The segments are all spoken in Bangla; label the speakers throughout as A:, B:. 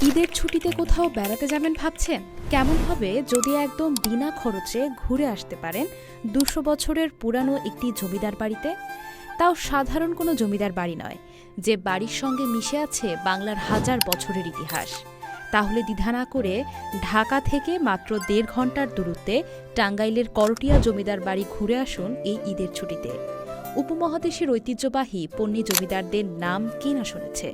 A: ঈদের ছুটিতে কোথাও বেড়াতে যাবেন ভাবছেন? কেমন হবে যদি একদম বিনা খরচে ঘুরে আসতে পারেন ২০০ বছরের পুরানো একটি জমিদার বাড়িতে? তাও সাধারণ কোনো জমিদার বাড়ি নয়, যে বাড়ির সঙ্গে মিশে আছে বাংলার হাজার বছরের ইতিহাস। তাহলে দ্বিধা না করে ঢাকা থেকে মাত্র ১.৫ ঘন্টার দূরত্বে টাঙ্গাইলের করটিয়া জমিদার বাড়ি ঘুরে আসুন এই ঈদের ছুটিতে। উপমহাদেশের ঐতিহ্যবাহী পণ্যী জমিদারদের নাম কে না শুনেছে?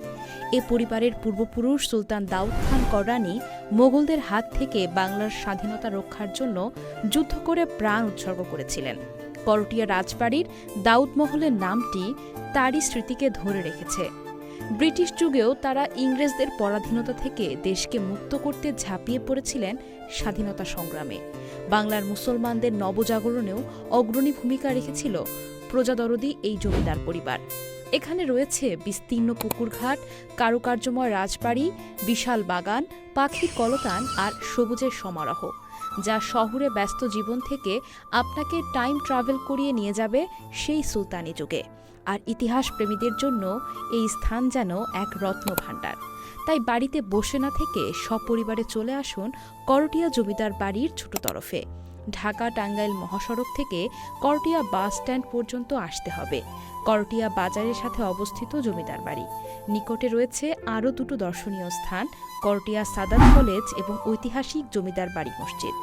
A: এ পরিবারের পূর্বপুরুষ সুলতান দাউদ খান কররানী মোগলদের হাত থেকে বাংলার স্বাধীনতা রক্ষার জন্য যুদ্ধ করে প্রাণ উৎসর্গ করেছিলেন। করটিয়া রাজবাড়ির দাউদ মহলের নামটি তারই স্মৃতিকে ধরে রেখেছে। ব্রিটিশ যুগেও তারা ইংরেজদের পরাধীনতা থেকে দেশকে মুক্ত করতে ঝাঁপিয়ে পড়েছিলেন স্বাধীনতা সংগ্রামে। বাংলার মুসলমানদের নবজাগরণেও অগ্রণী ভূমিকা রেখেছিল প্রজাদরদি এই জমিদার পরিবার। এখানে রয়েছে বিস্তীর্ণ পুকুরঘাট, কারুকার্যময় রাজবাড়ি, বিশাল বাগান, পাখির কলতান আর সবুজের সমারোহ, যা শহুরে ব্যস্ত জীবন থেকে আপনাকে টাইম ট্রাভেল করিয়ে নিয়ে যাবে সেই সুলতানি যুগে। আর ইতিহাস প্রেমীদের জন্য এই স্থান যেন এক রত্নভাণ্ডার। তাই বাড়িতে বসে না থেকে সপরিবারে চলে আসুন করটিয়া জমিদার বাড়ির ছোট তরফে। ঢাকা টাঙ্গাইল মহাসড়ক থেকে করটিয়া বাস স্ট্যান্ড পর্যন্ত আসতে হবে। করটিয়া বাজারের সাথে অবস্থিত জমিদার বাড়ি। নিকটে রয়েছে আরও দুটো দর্শনীয় স্থান, করটিয়া সাদাত কলেজ এবং ঐতিহাসিক জমিদার বাড়ি মসজিদ।